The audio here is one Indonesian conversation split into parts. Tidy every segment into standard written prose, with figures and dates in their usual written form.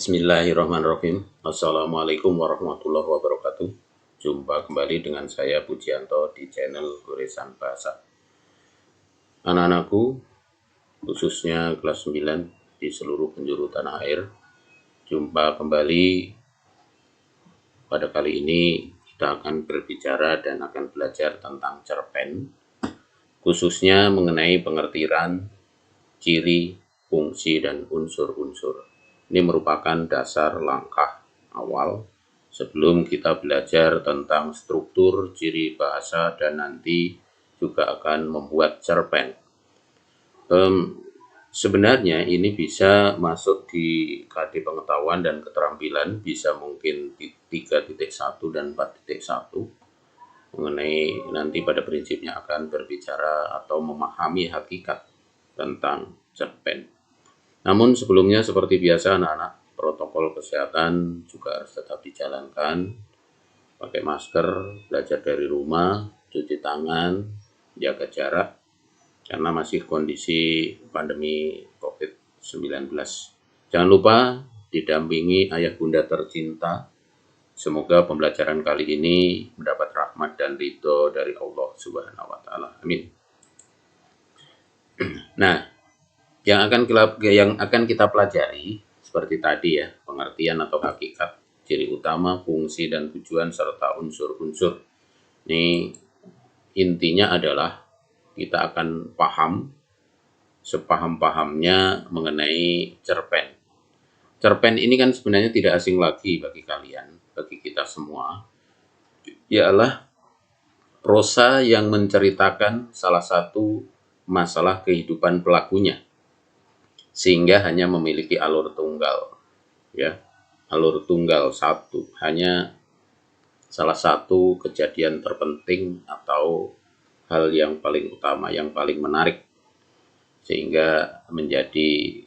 Bismillahirrahmanirrahim. Assalamualaikum warahmatullahi wabarakatuh. Jumpa kembali dengan saya Pujianto di channel Goresan Bahasa. Anak-anakku, khususnya kelas 9 di seluruh penjuru tanah air, jumpa kembali. Pada kali ini kita akan berbicara dan akan belajar tentang cerpen, khususnya mengenai pengertian, ciri, fungsi, dan unsur-unsur. Ini merupakan dasar langkah awal sebelum kita belajar tentang struktur, ciri bahasa, dan nanti juga akan membuat cerpen. Sebenarnya ini bisa masuk di KD pengetahuan dan keterampilan, bisa mungkin di 3.1 dan 4.1, mengenai nanti pada prinsipnya akan berbicara atau memahami hakikat tentang cerpen. Namun sebelumnya seperti biasa anak-anak, protokol kesehatan juga harus tetap dijalankan. Pakai masker, belajar dari rumah, cuci tangan, jaga jarak, karena masih kondisi pandemi COVID-19. Jangan lupa didampingi ayah bunda tercinta. Semoga pembelajaran kali ini mendapat rahmat dan ridho dari Allah Subhanahu wa Ta'ala. Amin. Nah, yang akan kita pelajari seperti tadi ya, pengertian atau hakikat, ciri utama, fungsi dan tujuan serta unsur-unsur. Ini intinya adalah kita akan paham sepaham-pahamnya mengenai cerpen. Cerpen ini kan sebenarnya tidak asing lagi bagi kalian, bagi kita semua. Ialah prosa yang menceritakan salah satu masalah kehidupan pelakunya, sehingga hanya memiliki alur tunggal, ya, alur tunggal satu, hanya salah satu kejadian terpenting atau hal yang paling utama, yang paling menarik, sehingga menjadi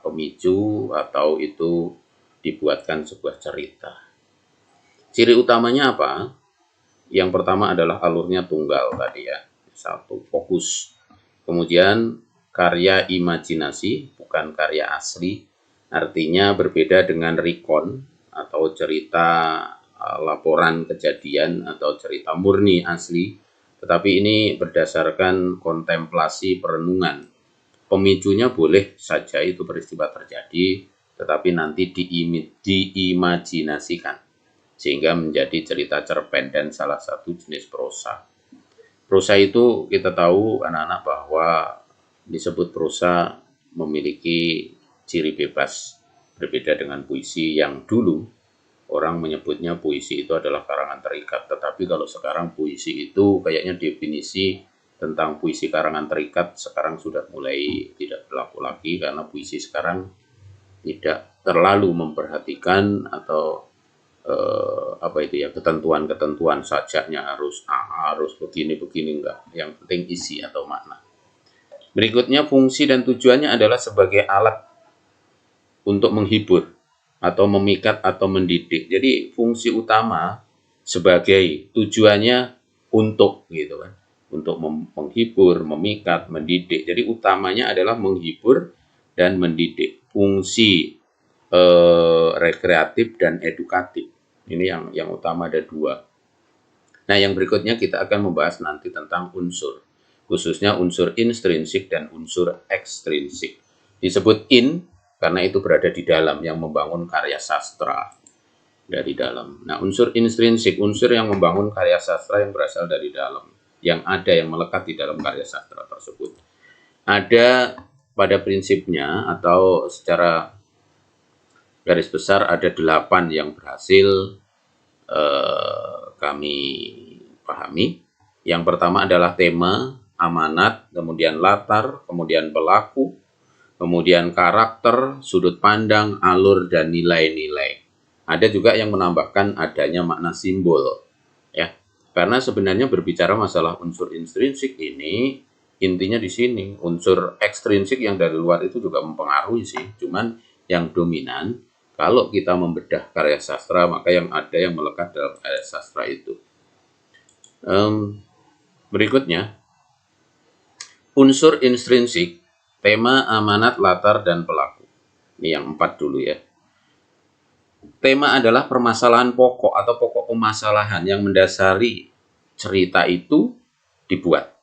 pemicu atau itu dibuatkan sebuah cerita. Ciri utamanya apa? Yang pertama adalah alurnya tunggal tadi ya, satu, fokus. Kemudian karya imajinasi, bukan karya asli, artinya berbeda dengan recon atau cerita laporan kejadian atau cerita murni asli, tetapi ini berdasarkan kontemplasi perenungan. Pemicunya boleh saja itu peristiwa terjadi, tetapi nanti diimajinasikan, sehingga menjadi cerita cerpen dan salah satu jenis prosa. Prosa itu kita tahu anak-anak bahwa disebut prosa memiliki ciri bebas, berbeda dengan puisi yang dulu orang menyebutnya puisi itu adalah karangan terikat. Tetapi kalau sekarang puisi itu kayaknya definisi tentang puisi karangan terikat sekarang sudah mulai tidak berlaku lagi, karena puisi sekarang tidak terlalu memperhatikan atau ketentuan-ketentuan sajaknya harus begini enggak, yang penting isi atau makna. Berikutnya, fungsi dan tujuannya adalah sebagai alat untuk menghibur atau memikat atau mendidik. Jadi fungsi utama sebagai tujuannya untuk gitu kan, untuk menghibur, memikat, mendidik. Jadi utamanya adalah menghibur dan mendidik. Fungsi rekreatif dan edukatif. Ini yang utama, ada dua. Nah, yang berikutnya kita akan membahas nanti tentang unsur, khususnya unsur intrinsik dan unsur ekstrinsik. Disebut in karena itu berada di dalam, yang membangun karya sastra dari dalam. Nah, unsur intrinsik, unsur yang membangun karya sastra yang berasal dari dalam, yang ada, yang melekat di dalam karya sastra tersebut. Ada pada prinsipnya atau secara garis besar ada 8 yang berhasil kami pahami. Yang pertama adalah tema, amanat, kemudian latar, kemudian pelaku, kemudian karakter, sudut pandang, alur, dan nilai-nilai. Ada juga yang menambahkan adanya makna simbol, ya. Karena sebenarnya berbicara masalah unsur intrinsik ini, intinya di sini. Unsur ekstrinsik yang dari luar itu juga mempengaruhi sih, cuman yang dominan kalau kita membedah karya sastra, maka yang ada yang melekat dalam karya sastra itu. Berikutnya, unsur intrinsik, tema, amanat, latar, dan pelaku. Ini yang 4 dulu ya. Tema adalah permasalahan pokok atau pokok permasalahan yang mendasari cerita itu dibuat.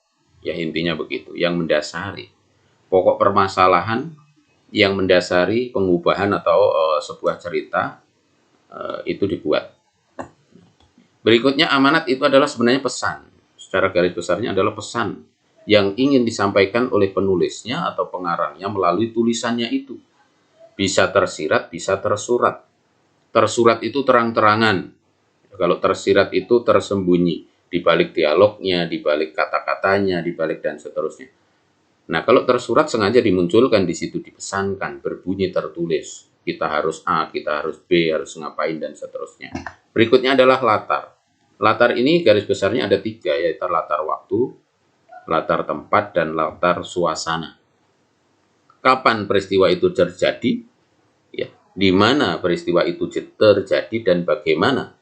Ya intinya begitu, yang mendasari pokok permasalahan yang mendasari pengubahan atau sebuah cerita itu dibuat. Berikutnya amanat itu adalah sebenarnya pesan. Secara garis besarnya adalah pesan yang ingin disampaikan oleh penulisnya atau pengarangnya melalui tulisannya itu. Bisa tersirat, bisa tersurat. Tersurat itu terang-terangan. Kalau tersirat itu tersembunyi di balik dialognya, di balik kata-katanya, di balik dan seterusnya. Nah, kalau tersurat sengaja dimunculkan di situ, dipesankan, berbunyi tertulis. Kita harus A, kita harus B, harus ngapain dan seterusnya. Berikutnya adalah latar. Latar ini garis besarnya ada 3, yaitu latar waktu, latar tempat, dan latar suasana. Kapan peristiwa itu terjadi? Ya, di mana peristiwa itu terjadi dan bagaimana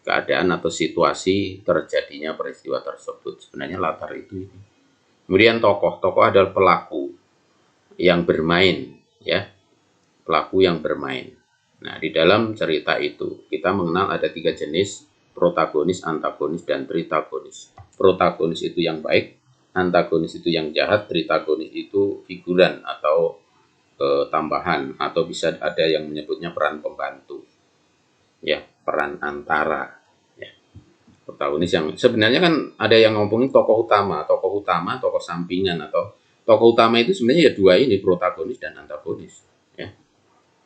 keadaan atau situasi terjadinya peristiwa tersebut. Sebenarnya latar itu. Kemudian tokoh. Tokoh adalah pelaku yang bermain, ya. Pelaku yang bermain. Nah, di dalam cerita itu kita mengenal ada 3 jenis, protagonis, antagonis, dan tritagonis. Protagonis itu yang baik, antagonis itu yang jahat, tritagonis itu figuran atau tambahan, atau bisa ada yang menyebutnya peran pembantu, ya, peran antara. Ya. Protagonis yang sebenarnya kan ada yang ngomongin tokoh utama, tokoh sampingan, atau tokoh utama itu sebenarnya ya 2 ini, protagonis dan antagonis. Ya.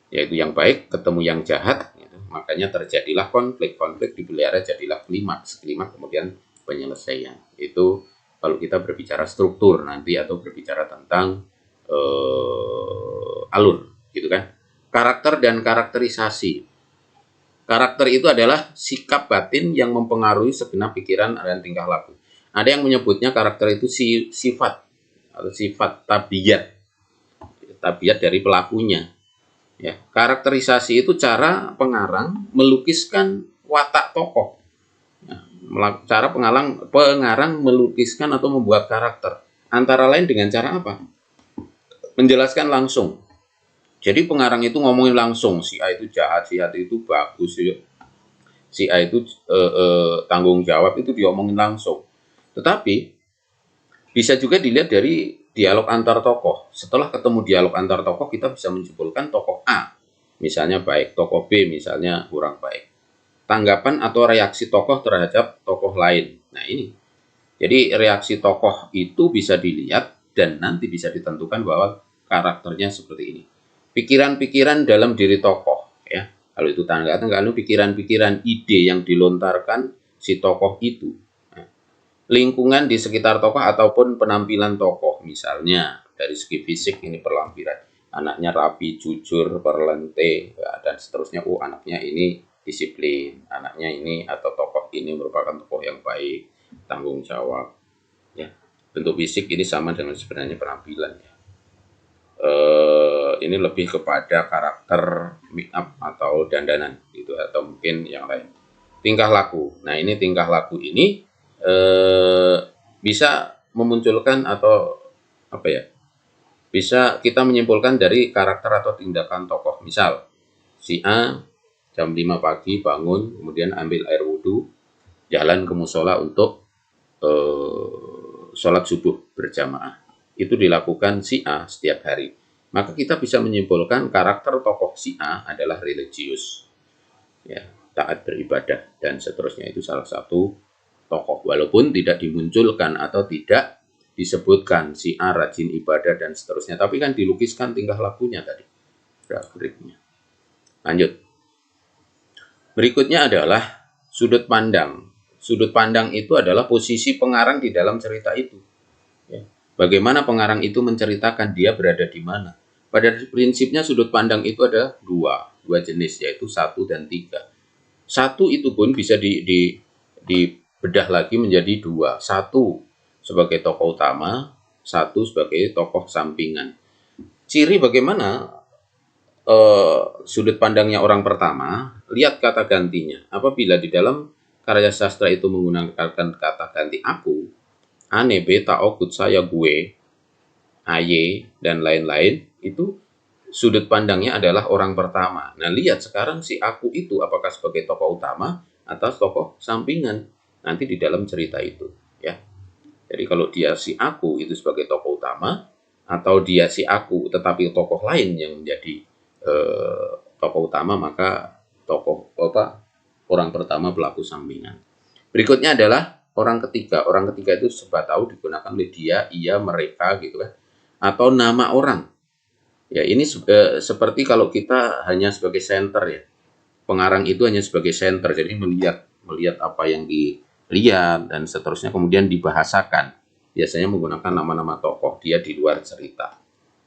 Yaitu yang baik ketemu yang jahat, gitu. Makanya terjadilah konflik dipelihara jadilah klimaks kemudian penyelesaian. Itu kalau kita berbicara struktur nanti atau berbicara tentang alur, gitu kan. Karakter dan karakterisasi. Karakter itu adalah sikap batin yang mempengaruhi segenap pikiran dan tingkah laku. Ada yang menyebutnya karakter itu sifat atau sifat tabiat dari pelakunya. Ya, karakterisasi itu cara pengarang melukiskan watak tokoh. Ya, cara pengarang melukiskan atau membuat karakter. Antara lain dengan cara apa? Menjelaskan langsung. Jadi pengarang itu ngomongin langsung, si A itu jahat, si A itu bagus, si A itu tanggung jawab, itu diomongin langsung. Tetapi bisa juga dilihat dari dialog antar tokoh. Setelah ketemu dialog antar tokoh, kita bisa menyimpulkan tokoh A misalnya baik, tokoh B misalnya kurang baik. Tanggapan atau reaksi tokoh terhadap tokoh lain. Nah ini, jadi reaksi tokoh itu bisa dilihat dan nanti bisa ditentukan bahwa karakternya seperti ini. Pikiran-pikiran dalam diri tokoh, ya. Kalau itu tanggapan, pikiran-pikiran, ide yang dilontarkan si tokoh itu. Lingkungan di sekitar tokoh ataupun penampilan tokoh, misalnya dari segi fisik ini penampilan anaknya rapi, jujur, berlente, ya, dan seterusnya. Anaknya ini disiplin, anaknya ini atau tokoh ini merupakan tokoh yang baik, tanggung jawab. Ya, bentuk fisik ini sama dengan sebenarnya penampilan. Ya. Ini lebih kepada karakter make up atau dandanan gitu, atau mungkin yang lain. Tingkah laku. Nah ini tingkah laku ini bisa memunculkan atau apa ya, bisa kita menyimpulkan dari karakter atau tindakan tokoh. Misal si A jam 5 pagi bangun, kemudian ambil air wudhu, jalan ke musola untuk sholat subuh berjamaah. Itu dilakukan si A setiap hari. Maka kita bisa menyimpulkan karakter tokoh si A adalah religius, ya, taat beribadah dan seterusnya. Itu salah satu tokoh, walaupun tidak dimunculkan atau tidak disebutkan si A rajin ibadah dan seterusnya, tapi kan dilukiskan tingkah lakunya tadi, gerak-geriknya. Lanjut. Berikutnya adalah sudut pandang. Sudut pandang itu adalah posisi pengarang di dalam cerita itu. Ya. Bagaimana pengarang itu menceritakan dia berada di mana. Pada prinsipnya sudut pandang itu ada dua jenis, yaitu 1 dan 3. 1 itu pun bisa dibedah lagi menjadi 2. 1 sebagai tokoh utama, 1 sebagai tokoh sampingan. Ciri bagaimana sudut pandangnya orang pertama, lihat kata gantinya. Apabila di dalam karya sastra itu menggunakan kata ganti aku, ane, beta, okut, saya, gue, aye, dan lain-lain, itu sudut pandangnya adalah orang pertama. Nah, lihat sekarang si aku itu apakah sebagai tokoh utama atau tokoh sampingan nanti di dalam cerita itu, ya. Jadi kalau dia si aku itu sebagai tokoh utama atau dia si aku tetapi tokoh lain yang menjadi tokoh utama, maka tokoh apa orang pertama pelaku sampingan. Berikutnya adalah orang ketiga. Orang ketiga itu sebab tahu digunakan oleh dia, ia, mereka gitu kan. Atau nama orang. Ya, ini seperti kalau kita hanya sebagai center ya. Pengarang itu hanya sebagai center, jadi melihat apa yang dilihat dan seterusnya kemudian dibahasakan. Biasanya menggunakan nama-nama tokoh, dia di luar cerita.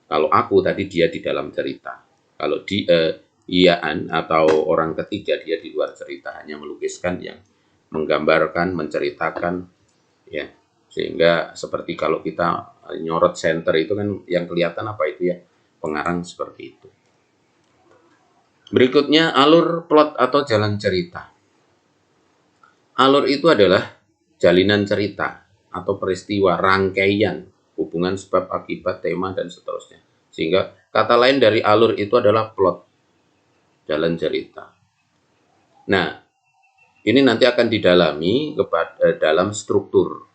Kalau aku tadi dia di dalam cerita. Kalau di Iaan atau orang ketiga dia di luar cerita, hanya melukiskan yang menggambarkan, menceritakan, ya. Sehingga seperti kalau kita nyorot center itu kan yang kelihatan apa itu ya, pengarang seperti itu. Berikutnya alur plot atau jalan cerita. Alur itu adalah jalinan cerita atau peristiwa, rangkaian, hubungan sebab akibat, tema dan seterusnya. Sehingga kata lain dari alur itu adalah plot, jalan cerita. Nah, ini nanti akan didalami dalam struktur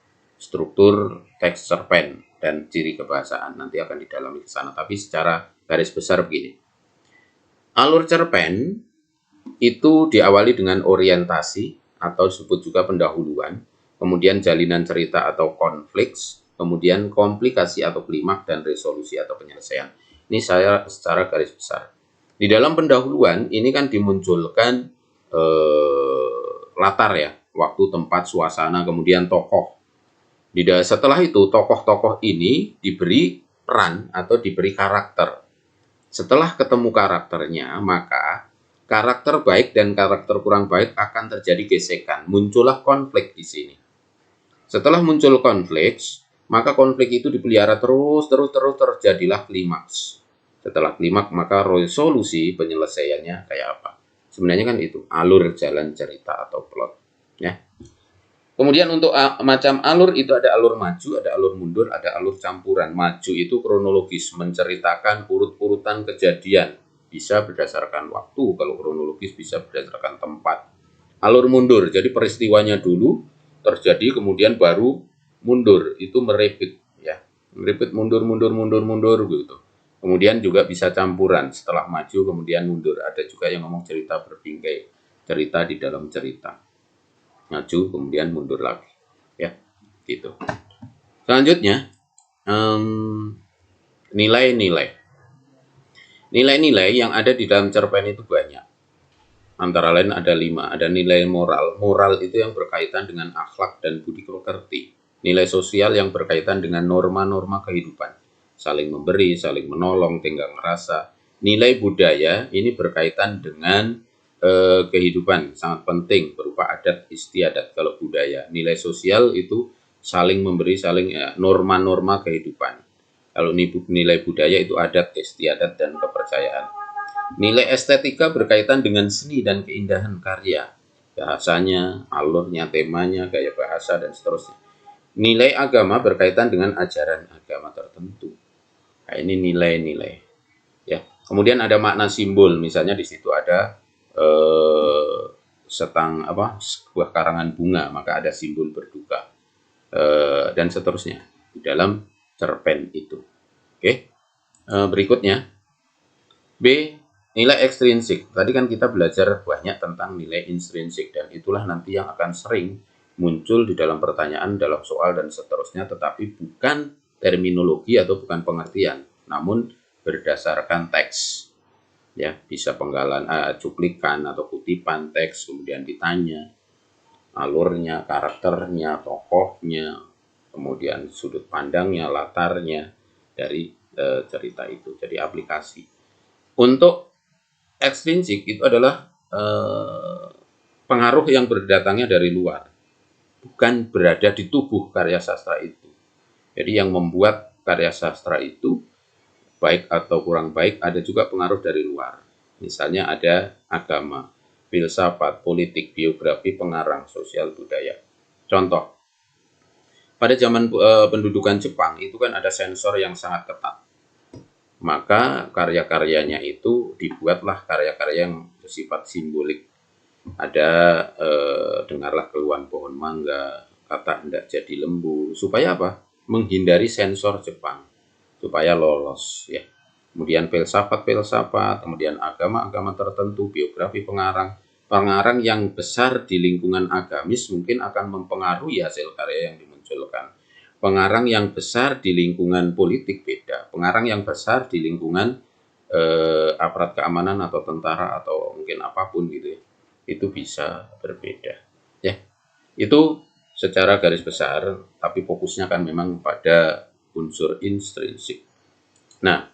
teks cerpen dan ciri kebahasaan, nanti akan didalami ke sana. Tapi secara garis besar begini. Alur cerpen itu diawali dengan orientasi atau disebut juga pendahuluan, kemudian jalinan cerita atau konflik, kemudian komplikasi atau klimaks dan resolusi atau penyelesaian. Ini saya secara garis besar. Di dalam pendahuluan ini kan dimunculkan latar ya, waktu, tempat, suasana, kemudian tokoh. Setelah itu tokoh-tokoh ini diberi peran atau diberi karakter. Setelah ketemu karakternya, maka karakter baik dan karakter kurang baik akan terjadi gesekan. Muncullah konflik di sini. Setelah muncul konflik, maka konflik itu dipelihara terus terjadilah klimaks. Setelah klimaks, maka resolusi penyelesaiannya kayak apa? Sebenarnya kan itu alur jalan cerita atau plot, ya. Kemudian untuk macam alur itu ada alur maju, ada alur mundur, ada alur campuran. Maju itu kronologis, menceritakan urut-urutan kejadian. Bisa berdasarkan waktu, kalau kronologis bisa berdasarkan tempat. Alur mundur, jadi peristiwanya dulu terjadi kemudian baru mundur, itu merepit ya. Merepit mundur gitu. Kemudian juga bisa campuran, setelah maju kemudian mundur. Ada juga yang ngomong cerita berbingkai, cerita di dalam cerita. Maju kemudian mundur lagi, ya, gitu. Selanjutnya nilai-nilai. Nilai-nilai yang ada di dalam cerpen itu banyak. Antara lain ada 5. Ada nilai moral. Moral itu yang berkaitan dengan akhlak dan budi pekerti. Nilai sosial yang berkaitan dengan norma-norma kehidupan. Saling memberi, saling menolong, tenggang rasa. Nilai budaya ini berkaitan dengan kehidupan, sangat penting berupa adat istiadat kalau budaya. Nilai sosial itu saling memberi, saling norma-norma kehidupan. Kalau nilai budaya itu adat istiadat dan kepercayaan. Nilai estetika berkaitan dengan seni dan keindahan karya, bahasanya, alurnya, temanya, gaya bahasa dan seterusnya. Nilai agama berkaitan dengan ajaran agama tertentu. Nah, ini nilai-nilai, ya. Kemudian ada makna simbol, misalnya di situ ada sebuah karangan bunga, maka ada simbol berduka, dan seterusnya di dalam cerpen itu. Oke. Berikutnya B, nilai ekstrinsik. Tadi kan kita belajar banyak tentang nilai intrinsik dan itulah nanti yang akan sering muncul di dalam pertanyaan, dalam soal dan seterusnya, tetapi bukan terminologi atau bukan pengertian, namun berdasarkan teks. Ya, bisa penggalan, cuplikan atau kutipan teks, kemudian ditanya alurnya, karakternya, tokohnya, kemudian sudut pandangnya, latarnya dari cerita itu. Jadi aplikasi. Untuk ekstrinsik itu adalah pengaruh yang berdatangnya dari luar, bukan berada di tubuh karya sastra itu. Jadi yang membuat karya sastra itu baik atau kurang baik ada juga pengaruh dari luar. Misalnya ada agama, filsafat, politik, biografi, pengarang, sosial, budaya. Contoh, pada zaman pendudukan Jepang itu kan ada sensor yang sangat ketat. maka karya-karyanya itu dibuatlah karya-karya yang bersifat simbolik. Ada dengarlah keluhan pohon mangga, kata hendak jadi lembu, supaya apa? Menghindari sensor Jepang, supaya lolos ya. Kemudian filsafat-filsafat, kemudian agama-agama tertentu, biografi pengarang. Pengarang yang besar di lingkungan agamis mungkin akan mempengaruhi hasil karya yang dimunculkan. Pengarang yang besar di lingkungan politik beda. Pengarang yang besar di lingkungan aparat keamanan atau tentara atau mungkin apapun gitu ya, itu bisa berbeda. Ya, itu secara garis besar, tapi fokusnya kan memang pada unsur intrinsik. Nah,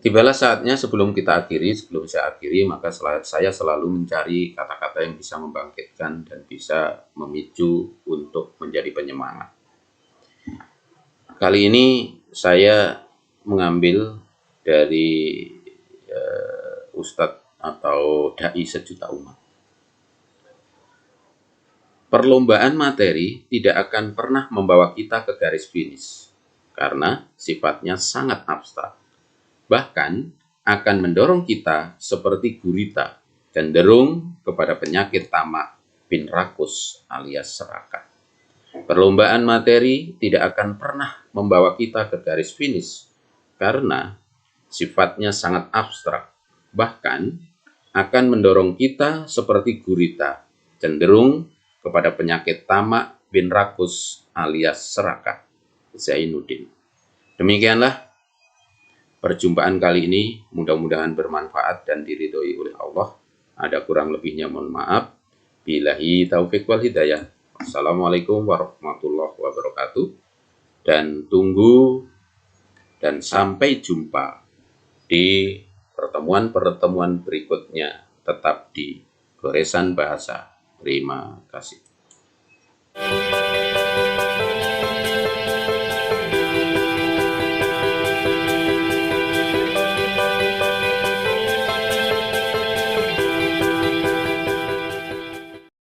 tibalah saatnya sebelum saya akhiri, maka saya selalu mencari kata-kata yang bisa membangkitkan dan bisa memicu untuk menjadi penyemangat. Kali ini saya mengambil dari Ustadz atau Dai Sejuta Umat. Perlombaan materi tidak akan pernah membawa kita ke garis finish, karena sifatnya sangat abstrak. Bahkan akan mendorong kita seperti gurita, cenderung kepada penyakit tamak bin rakus alias serakah. Perlombaan materi tidak akan pernah membawa kita ke garis finish, karena sifatnya sangat abstrak. Bahkan akan mendorong kita seperti gurita, cenderung kepada penyakit tamak bin rakus alias serakah. Zainuddin. Demikianlah perjumpaan kali ini, mudah-mudahan bermanfaat dan diridhoi oleh Allah. Ada kurang lebihnya mohon maaf. Billahi taufik wal hidayah. Assalamualaikum warahmatullahi wabarakatuh. Dan tunggu dan sampai jumpa di pertemuan-pertemuan berikutnya. Tetap di Goresan Bahasa. Terima kasih.